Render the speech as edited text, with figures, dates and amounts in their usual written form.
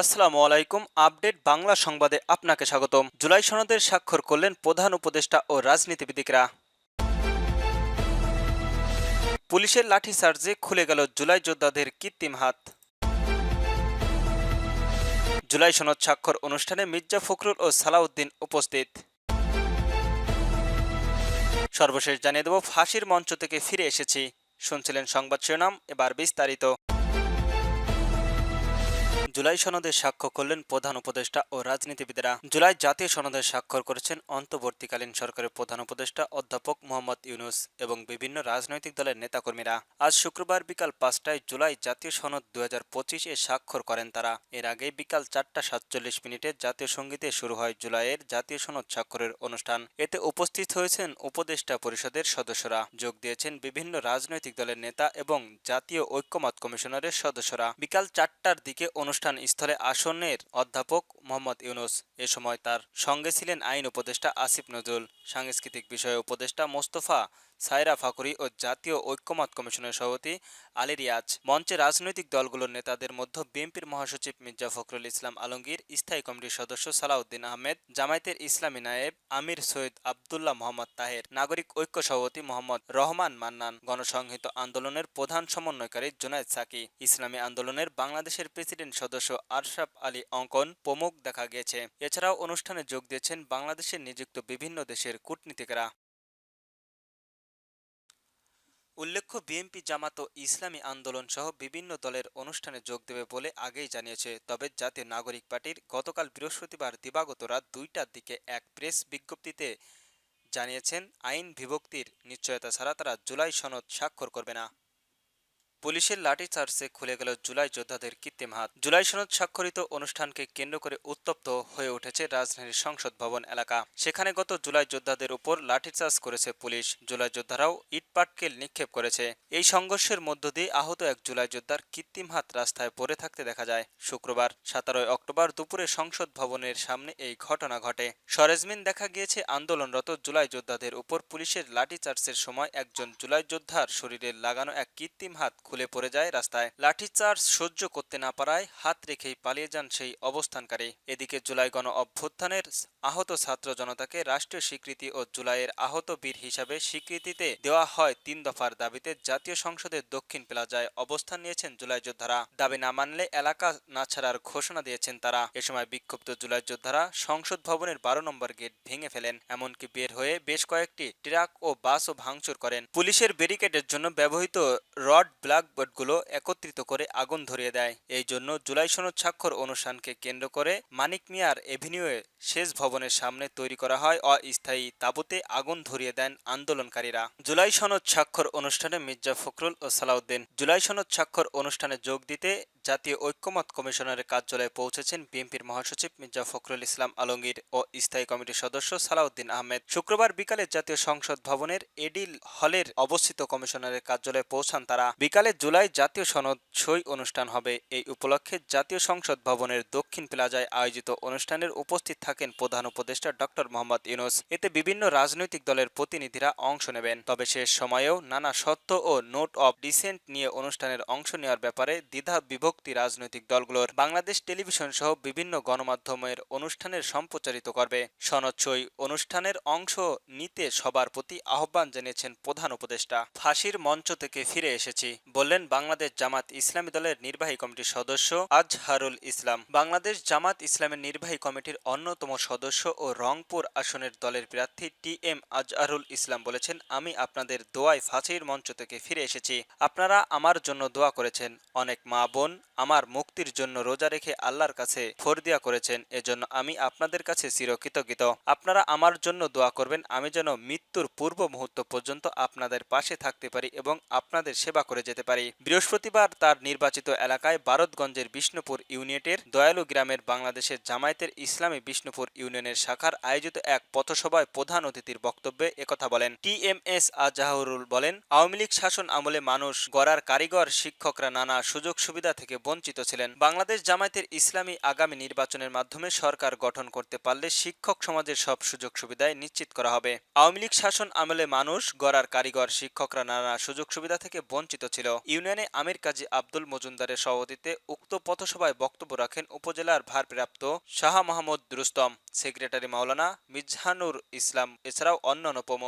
আসসালামু আলাইকুম। আপডেট বাংলা সংবাদে আপনাকে স্বাগতম। জুলাই সনদের স্বাক্ষর করলেন প্রধান উপদেষ্টা ও রাজনীতিবিদরা। পুলিশের লাঠিচার্জে খুলে গেল জুলাই যোদ্ধাদের কৃত্রিম হাত। জুলাই সনদ স্বাক্ষর অনুষ্ঠানে মির্জা ফখরুল ও সালাউদ্দিন উপস্থিত। সর্বশেষ জানিয়ে দেব, ফাঁসির মঞ্চ থেকে ফিরে এসেছি। শুনছিলেন সংবাদ শিরোনাম, এবার বিস্তারিত। জুলাই সনদে স্বাক্ষর করলেন প্রধান উপদেষ্টা ও রাজনীতিবিদেরা। জুলাই জাতীয় সনদে স্বাক্ষর করেছেন অন্তর্বর্তীকালীন সরকারের প্রধান উপদেষ্টা অধ্যাপক মোহাম্মদ ইউনূস এবং বিভিন্ন রাজনৈতিক দলের নেতাকর্মীরা। আজ শুক্রবার বিকাল ৫টায় জুলাই জাতীয় সনদ ২০২৫-এ স্বাক্ষর করেন তারা। এর আগে বিকাল ৪টা ৪৭ মিনিটে জাতীয় সঙ্গীতে শুরু হয় জুলাইয়ের জাতীয় সনদ স্বাক্ষরের অনুষ্ঠান। এতে উপস্থিত হয়েছেন উপদেষ্টা পরিষদের সদস্যরা, যোগ দিয়েছেন বিভিন্ন রাজনৈতিক দলের নেতা এবং জাতীয় ঐক্যমত্য কমিশনের সদস্যরা। বিকাল ৪টার দিকে অনুষ্ঠান স্থলে আসনের অধ্যাপক মোহাম্মদ ইউনূস। এ সময় তার সঙ্গে ছিলেন আইন উপদেষ্টা আসিফ নজরুল, সাংস্কৃতিক বিষয়ে উপদেষ্টা মোস্তফা সায়রা ফাখুরি ও জাতীয় ঐক্যমত্য কমিশনের সভাপতি আলী রিয়াজ। মঞ্চে রাজনৈতিক দলগুলোর নেতাদের মধ্যে বিএনপির মহাসচিব মির্জা ফখরুল ইসলাম আলমগীর, স্থায়ী কমিটির সদস্য সালাউদ্দিন আহমেদ, জামায়াতের ইসলামী নায়েব আমির সৈয়দ আবদুল্লাহ মোহাম্মদ তাহের, নাগরিক ঐক্য সভাপতি মোহাম্মদ রহমান মান্নান, গণসংহত আন্দোলনের প্রধান সমন্বয়কারী জুনায়েদ সাকি, ইসলামী আন্দোলনের বাংলাদেশের প্রেসিডেন্ট সদস্য আশরাফ আলী অঙ্কন প্রমুখ দেখা গিয়েছে। এছাড়াও অনুষ্ঠানে যোগ দিয়েছেন বাংলাদেশে নিযুক্ত বিভিন্ন দেশের কূটনীতিকেরা। উল্লেখ্য, বিএনপি, জামাত ও ইসলামী আন্দোলন সহ বিভিন্ন দলের অনুষ্ঠানে যোগ দেবে বলে আগেই জানিয়েছে। তবে জাতীয় নাগরিক পার্টির গতকাল বৃহস্পতিবার দিবাগত রাত ২টার দিকে এক প্রেস বিজ্ঞপ্তিতে জানিয়েছেন, আইন বিভক্তির নিশ্চয়তা ছাড়া তারা জুলাই সনদ স্বাক্ষর করবে না। পুলিশের লাঠিচার্জে খুলে গেল জুলাই যোদ্ধাদের কৃত্রিম হাত। জুলাই সনদ স্বাক্ষরিত অনুষ্ঠানকে কেন্দ্র করে উত্তপ্ত হয়ে উঠেছে রাজধানীর সংসদ ভবন এলাকা। সেখানে গত জুলাই যোদ্ধাদের উপর লাঠিচার্জ করেছে পুলিশ। জুলাই যোদ্ধারাও ইটপাটকেল নিক্ষেপ করেছে। এই সংঘর্ষের মধ্য দিয়ে আহত এক জুলাই যোদ্ধার কৃত্রিম হাত রাস্তায় পড়ে থাকতে দেখা যায়। শুক্রবার ১৭ অক্টোবর দুপুরে সংসদ ভবনের সামনে এই ঘটনা ঘটে। সরেজমিন দেখা গিয়েছে, আন্দোলনরত জুলাই যোদ্ধাদের উপর পুলিশের লাঠিচার্জের সময় একজন জুলাই যোদ্ধার শরীরে লাগানো এক কৃত্রিম হাত খুলে পড়ে যায় রাস্তায়। লাঠিচার্জ সহ্য করতে না পারায় হাত রেখেই পালিয়ে যান সেই অবস্থানকারী। এদিকে জুলাই গণ অভ্যুত্থানের আহত ছাত্র জনতাকে রাষ্ট্রীয় স্বীকৃতি ও জুলাইয়ের আহত বীর হিসাবে স্বীকৃতিতে দেওয়া হয় ৩ দফার দাবিতে জাতীয় সংসদের দক্ষিণ প্লাজায় অবস্থান নিয়েছেন জুলাই যোদ্ধারা। দাবি না মানলে এলাকা না ছাড়ার ঘোষণা দিয়েছেন তারা। এ সময় বিক্ষুব্ধ জুলাই যোদ্ধারা সংসদ ভবনের ১২ নম্বর গেট ভেঙে ফেলেন। এমনকি বের হয়ে বেশ কয়েকটি ট্রাক ও বাসও ভাঙচুর করেন। পুলিশের ব্যারিকেডের জন্য ব্যবহৃত রড ব্ল্যাকবোর্ডগুলো একত্রিত করে আগুন ধরিয়ে দেয়। এই জন্য জুলাই সনদ স্বাক্ষর অনুষ্ঠানকে কেন্দ্র করে মানিক মিয়ার এভিনিউয়ে শেষ ভবনের সামনে তৈরি করা হয় অস্থায়ী তাঁবুতে আগুন ধরিয়ে দেন আন্দোলনকারীরা। জুলাই সনদ স্বাক্ষর অনুষ্ঠানে মির্জা ফখরুল ও সালাউদ্দিন। জুলাই সনদ স্বাক্ষর অনুষ্ঠানে যোগ দিতে জাতীয় ঐক্যমত্য কমিশনের কার্যালয়ে পৌঁছেছেন বিএনপির মহাসচিব মির্জা ফখরুল ইসলাম আলমগীর ও স্থায়ী কমিটির সদস্য সালাউদ্দিন আহমেদ। শুক্রবার বিকালে জাতীয় সংসদ ভবনের এডিল হলের অবস্থিত কমিশনারের কার্যালয়ে পৌঁছান তারা। বিকালে জুলাই জাতীয় সনদ সই অনুষ্ঠান হবে। এই উপলক্ষে জাতীয় সংসদ ভবনের দক্ষিণ প্লাজায় আয়োজিত অনুষ্ঠানের উপস্থিত থাকেন প্রধান উপদেষ্টা ডক্টর মোহাম্মদ ইউনূস। এতে বিভিন্ন রাজনৈতিক দলের প্রতিনিধিরা অংশ নেবেন। তবে শেষ সময়েও নানা শর্ত ও নোট অব ডিসেন্ট নিয়ে অনুষ্ঠানের অংশ নেওয়ার ব্যাপারে দ্বিধা বিভক্তি রাজনৈতিক দলগুলোর। বাংলাদেশ টেলিভিশন সহ বিভিন্ন গণমাধ্যমের অনুষ্ঠানের সম্প্রচারিত করবে। সনদ সই অনুষ্ঠানের অংশ নিতে সবার প্রতি আহ্বান জানিয়েছেন প্রধান উপদেষ্টা। ফাঁসির মঞ্চ থেকে ফিরে এসেছি, বললেন বাংলাদেশ জামাত ইসলামী দলের নির্বাহী কমিটির সদস্য আজহারুল ইসলাম। বাংলাদেশ জামাত ইসলামের নির্বাহী কমিটির অন্যতম সদস্য ও রংপুর আসনের দলের প্রার্থী টি.এম. আজহারুল ইসলাম বলেছেন, আমি আপনাদের দোয়ায় ফাঁসির মঞ্চ থেকে ফিরে এসেছি। আপনারা আমার জন্য দোয়া করেছেন। অনেক মা বোন আমার মুক্তির জন্য রোজা রেখে আল্লাহর কাছে ফরদিয়া করেছেন। এজন্য আমি আপনাদের কাছে চিরকৃতজ্ঞ। আপনারা আমার জন্য দোয়া করবেন, আমি যেন মৃত্যুর পূর্ব মুহূর্ত পর্যন্ত আপনাদের পাশে থাকতে পারি এবং আপনাদের সেবা করে যেতে পারি। বৃহস্পতিবার তার নির্বাচিত এলাকায় ভারতগঞ্জের বিষ্ণুপুর ইউনিটের দয়ালু গ্রামের বাংলাদেশের জামায়াতের ইসলামী বিষ্ণুপুর ইউনিয়ন ইউনিয়নের শাখার আয়োজিত এক পথসভায় প্রধান অতিথির বক্তব্যে একথা বলেন। টিএমএস আজহারুল বলেন, আওয়ামী লীগ শাসন আমলে মানুষ গড়ার কারিগর শিক্ষকরা নানা সুযোগ সুবিধা থেকে বঞ্চিত ছিলেন। বাংলাদেশ জামায়াতের ইসলামী আগামী নির্বাচনের মাধ্যমে সরকার গঠন করতে পারলে শিক্ষক সমাজের সব সুযোগ সুবিধায় নিশ্চিত করা হবে। আওয়ামী লীগ শাসন আমলে মানুষ গড়ার কারিগর শিক্ষকরা নানা সুযোগ সুবিধা থেকে বঞ্চিত ছিল। ইউনিয়নে আমির কাজী আব্দুল মজুমদারের সভাপতিত্বে উক্ত পথসভায় বক্তব্য রাখেন উপজেলার ভারপ্রাপ্ত শাহ মাহমুদ রুস্তম, সেক্রেটারি মাওলানা মিজহানুর ইসলাম এছাড়াও অন্যান্য প্রমুখ।